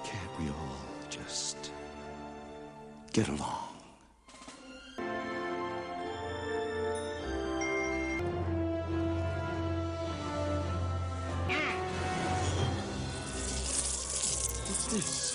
can't we all just get along? What's this?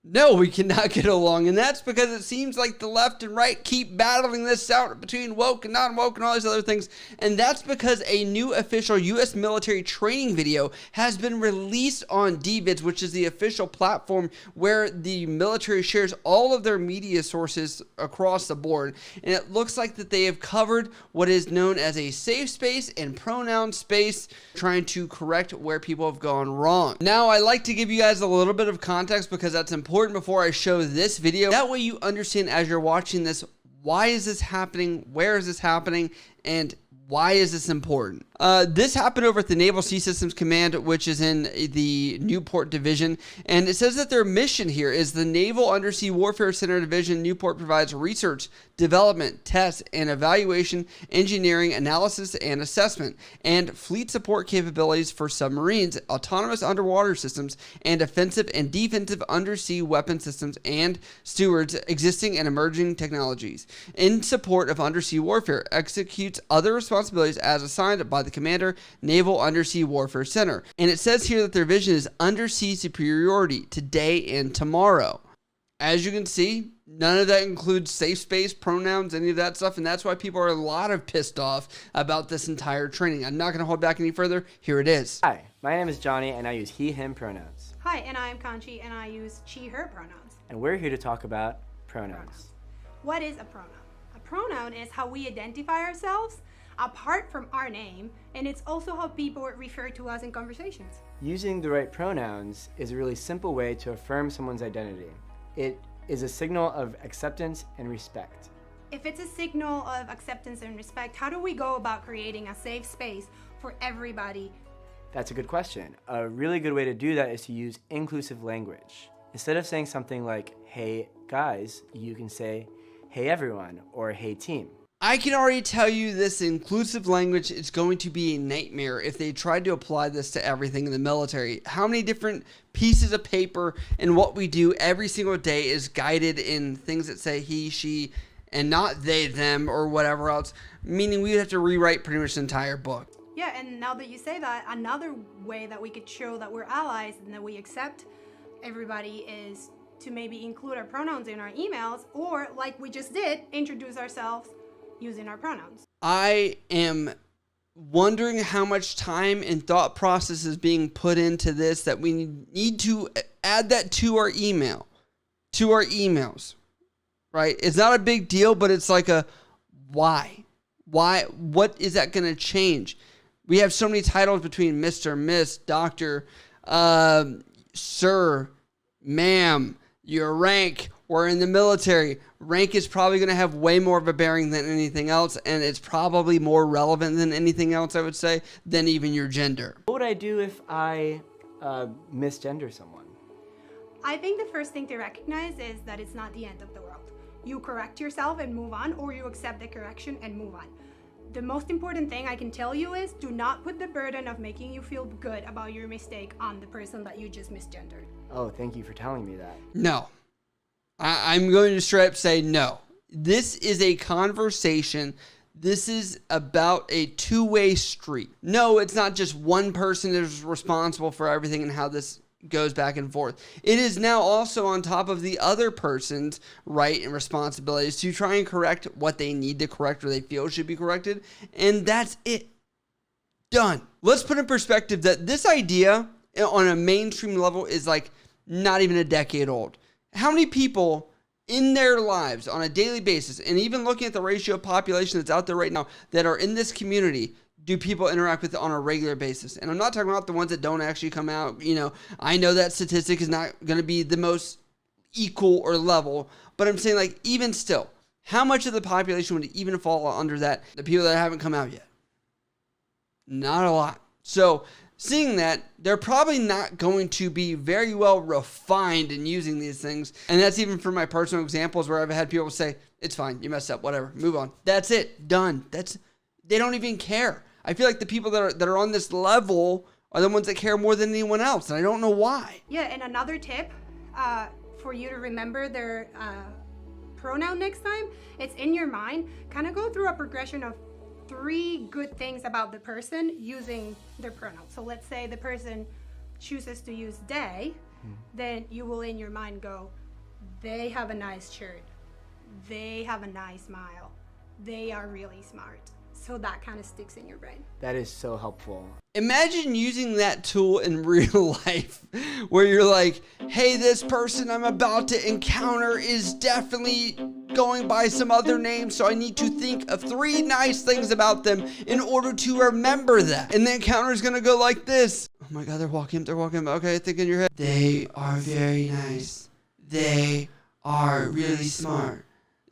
No, we cannot get along, and that's because it seems like the left and right keep battling this out between woke and non-woke and all these other things, and that's because a new official U.S. military training video has been released on DVids, which is the official platform where the military shares all of their media sources across the board, and it looks like that they have covered what is known as a safe space and pronoun space, trying to correct where people have gone wrong. Now, I like to give you guys a little bit of context because that's important before I show this video. That way you understand as you're watching this, why is this happening, where is this happening, and why is this important? This happened over at the Naval Sea Systems Command, which is in the Newport Division, and it says that their mission here is the Naval Undersea Warfare Center Division. Newport provides research, development, tests, and evaluation, engineering, analysis, and assessment, and fleet support capabilities for submarines, autonomous underwater systems, and offensive and defensive undersea weapon systems, and stewards existing and emerging technologies. In support of undersea warfare, executes other responsibilities as assigned by the Commander, Naval Undersea Warfare Center. And it says here that their vision is undersea superiority today and tomorrow. As you can see, none of that includes safe space, pronouns, any of that stuff, and that's why people are a lot of pissed off about this entire training. I'm not going to hold back any further. Here it is. Hi, my name is Johnny, and I use he, him pronouns. Hi, and I'm Kanchi, and I use she, her pronouns. And we're here to talk about pronouns. What is a pronoun? A pronoun is how we identify ourselves apart from our name, and it's also how people refer to us in conversations. Using the right pronouns is a really simple way to affirm someone's identity. It is a signal of acceptance and respect. If it's a signal of acceptance and respect, how do we go about creating a safe space for everybody? That's a good question. A really good way to do that is to use inclusive language. Instead of saying something like, hey guys, you can say, hey everyone, or hey team. I can already tell you this inclusive language is going to be a nightmare if they tried to apply this to everything in the military. How many different pieces of paper and what we do every single day is guided in things that say he, she, and not they, them, or whatever else, meaning we would have to rewrite pretty much the entire book. Yeah, and now that you say that, another way that we could show that we're allies and that we accept everybody is to maybe include our pronouns in our emails, or like we just did, introduce ourselves using our pronouns. I am wondering how much time and thought process is being put into this, that we need to add that to our email, to our emails, right? It's not a big deal, but it's like a why? What is that going to change? We have so many titles between Mr., Miss, Doctor, Sir, Ma'am, your rank. We're in the military. Rank is probably going to have way more of a bearing than anything else, and it's probably more relevant than anything else, I would say, than even your gender. What would I do if I misgender someone? I think the first thing to recognize is that it's not the end of the world. You correct yourself and move on, or you accept the correction and move on. The most important thing I can tell you is do not put the burden of making you feel good about your mistake on the person that you just misgendered. Oh, thank you for telling me that. No. I'm going to straight up say no. This is a conversation. This is about a two-way street. No, it's not just one person that is responsible for everything and how this goes back and forth. It is now also on top of the other person's right and responsibilities to try and correct what they need to correct or they feel should be corrected. And that's it. Done. Let's put in perspective that this idea on a mainstream level is like not even a decade old. How many people in their lives on a daily basis, and even looking at the ratio of population that's out there right now that are in this community, do people interact with on a regular basis? And I'm not talking about the ones that don't actually come out. You know, I know that statistic is not going to be the most equal or level, but I'm saying, like, even still, how much of the population would even fall under that? The people that haven't come out yet? Not a lot. So seeing that, they're probably not going to be very well refined in using these things. And that's even for my personal examples where I've had people say, it's fine, you messed up, whatever, move on. That's it, done. They don't even care. I feel like the people that are on this level are the ones that care more than anyone else, and I don't know why. Yeah, and another tip for you to remember their pronoun next time, it's in your mind. Kind of go through a progression of 3 good things about the person using their pronoun. So let's say the person chooses to use they, then you will in your mind go, they have a nice shirt, they have a nice smile, they are really smart. So that kind of sticks in your brain. That is so helpful. Imagine using that tool in real life where you're like, hey, this person I'm about to encounter is definitely going by some other name, so I need to think of 3 nice things about them in order to remember that. And the encounter is going to go like this. Oh my God, they're walking up. Okay, think in your head. They are very nice. They are really smart.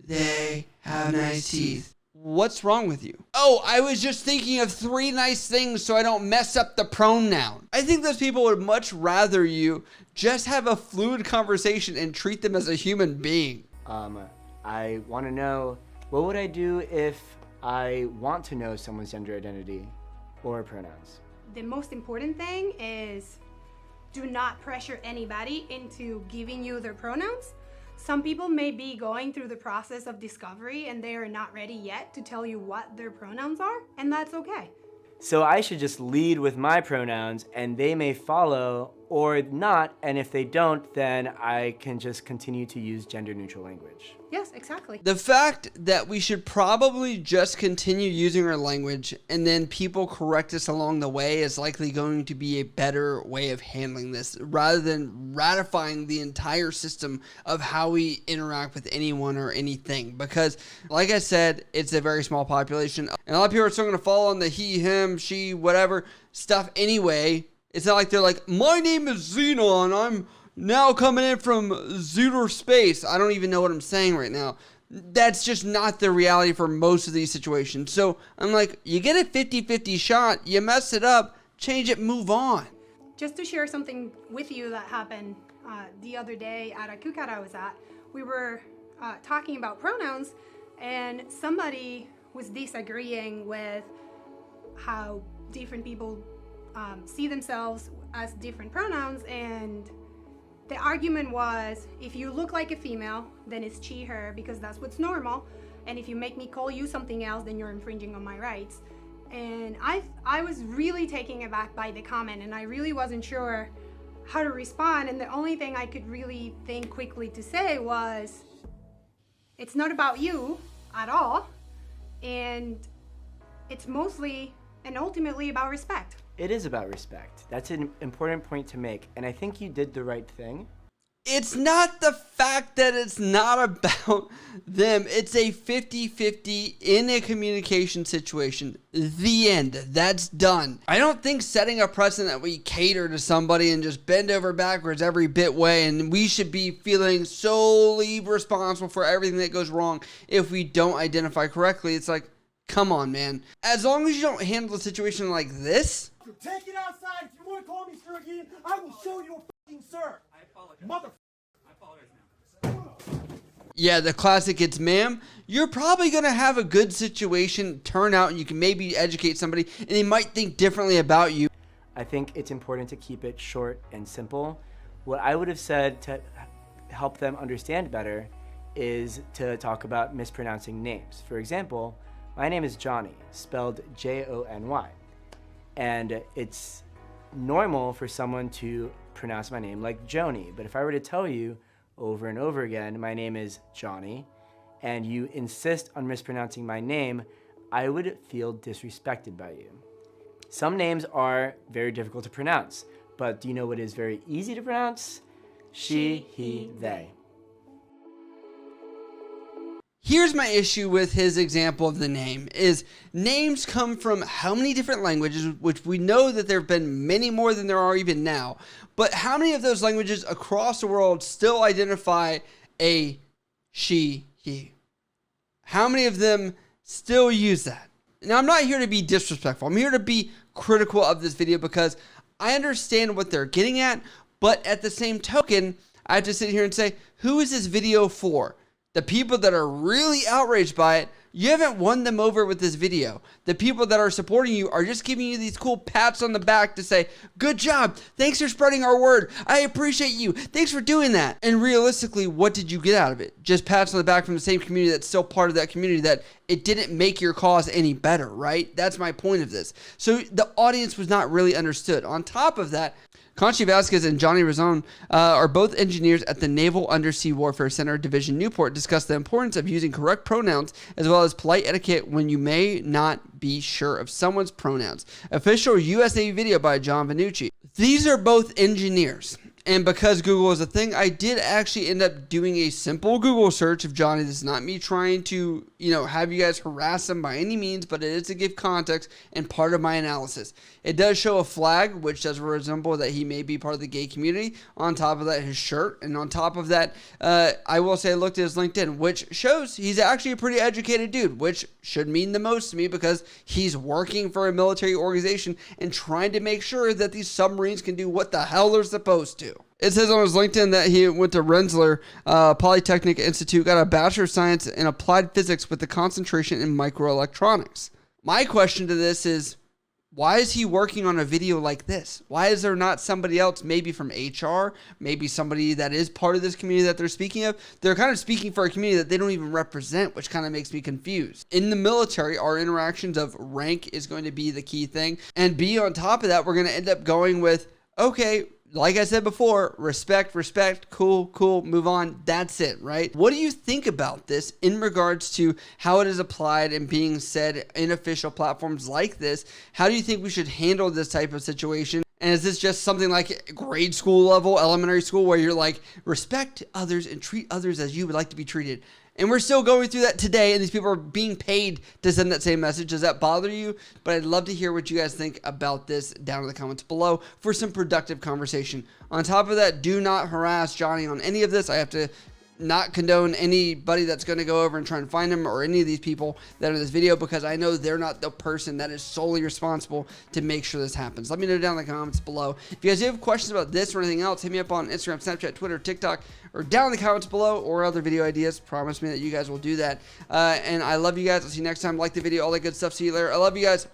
They have nice teeth. What's wrong with you? Oh, I was just thinking of 3 nice things so I don't mess up the pronoun. I think those people would much rather you just have a fluid conversation and treat them as a human being. I want to know, what would I do if I want to know someone's gender identity or pronouns? The most important thing is do not pressure anybody into giving you their pronouns. Some people may be going through the process of discovery and they are not ready yet to tell you what their pronouns are, and that's okay. So I should just lead with my pronouns and they may follow or not, and if they don't, then I can just continue to use gender neutral language. Yes, exactly. The fact that we should probably just continue using our language and then people correct us along the way is likely going to be a better way of handling this rather than ratifying the entire system of how we interact with anyone or anything. Because like I said, it's a very small population and a lot of people are still going to fall on the he, him, she, whatever stuff anyway. It's not like they're like, my name is Xenon, I'm now coming in from Zooter Space. I don't even know what I'm saying right now. That's just not the reality for most of these situations. So I'm like, you get a 50-50 shot, you mess it up, change it, move on. Just to share something with you that happened the other day at a cookout I was at, we were talking about pronouns and somebody was disagreeing with how different people see themselves as different pronouns, and the argument was, if you look like a female, then it's she, her, because that's what's normal, and if you make me call you something else, then you're infringing on my rights. And I was really taken aback by the comment, and I really wasn't sure how to respond, and the only thing I could really think quickly to say was, it's not about you at all, and it's mostly and ultimately about respect. It is about respect. That's an important point to make, and I think you did the right thing. It's not the fact that it's not about them. It's a 50-50 in a communication situation. The end. That's done. I don't think setting a precedent that we cater to somebody and just bend over backwards every bit way, and we should be feeling solely responsible for everything that goes wrong if we don't identify correctly. It's like, come on, man. As long as you don't handle a situation like this. Take it outside. If you want to call me sir again, I will show you a fucking sir. I apologize. Mother. I apologize now. Yeah, the classic, it's ma'am. You're probably going to have a good situation turn out and you can maybe educate somebody and they might think differently about you. I think it's important to keep it short and simple. What I would have said to help them understand better is to talk about mispronouncing names. For example, my name is Johnny, spelled Jony. And it's normal for someone to pronounce my name like Joni. But if I were to tell you over and over again, my name is Johnny, and you insist on mispronouncing my name, I would feel disrespected by you. Some names are very difficult to pronounce, but do you know what is very easy to pronounce? She, he, they. Here's my issue with his example of the name is names come from how many different languages, which we know that there have been many more than there are even now, but how many of those languages across the world still identify a she, he? How many of them still use that? Now, I'm not here to be disrespectful. I'm here to be critical of this video because I understand what they're getting at, but at the same token, I have to sit here and say, who is this video for? The people that are really outraged by it, you haven't won them over with this video. The people that are supporting you are just giving you these cool pats on the back to say, good job, thanks for spreading our word, I appreciate you, thanks for doing that. And realistically, what did you get out of it? Just pats on the back from the same community that's still part of that community, that it didn't make your cause any better, right? That's my point of this. So the audience was not really understood. On top of that, Conchi Vasquez and Johnny Razon are both engineers at the Naval Undersea Warfare Center Division Newport, discuss the importance of using correct pronouns as well as polite etiquette when you may not be sure of someone's pronouns. Official U.S. Navy video by John Vannucci. These are both engineers. And because Google is a thing, I did actually end up doing a simple Google search of Johnny. This is not me trying to, have you guys harass him by any means, but it is to give context and part of my analysis. It does show a flag, which does resemble that he may be part of the gay community. On top of that, his shirt. And on top of that, I will say I looked at his LinkedIn, which shows he's actually a pretty educated dude, which should mean the most to me because he's working for a military organization and trying to make sure that these submarines can do what the hell they're supposed to. It says on his LinkedIn that he went to Rensselaer Polytechnic Institute, got a Bachelor of Science in Applied Physics with a concentration in microelectronics. My question to this is, why is he working on a video like this? Why is there not somebody else, maybe from HR, maybe somebody that is part of this community that they're speaking of? They're kind of speaking for a community that they don't even represent, which kind of makes me confused. In the military, our interactions of rank is going to be the key thing. And B, on top of that, we're going to end up going with, okay, like I said before, respect, cool, move on. That's it, right? What do you think about this in regards to how it is applied and being said in official platforms like this? How do you think we should handle this type of situation? And is this just something like grade school level, elementary school, where you're like, respect others and treat others as you would like to be treated? And we're still going through that today, and these people are being paid to send that same message. Does that bother you? But I'd love to hear what you guys think about this down in the comments below for some productive conversation. On top of that, do not harass Johnny on any of this. I have to not condone anybody that's going to go over and try and find him or any of these people that are in this video, because I know they're not the person that is solely responsible to make sure this happens. Let me know down in the comments below. If you guys do have questions about this or anything else, hit me up on Instagram, Snapchat, Twitter, TikTok, or down in the comments below, or other video ideas. Promise me that you guys will do that. And I love you guys. I'll see you next time. Like the video, all that good stuff. See you later. I love you guys.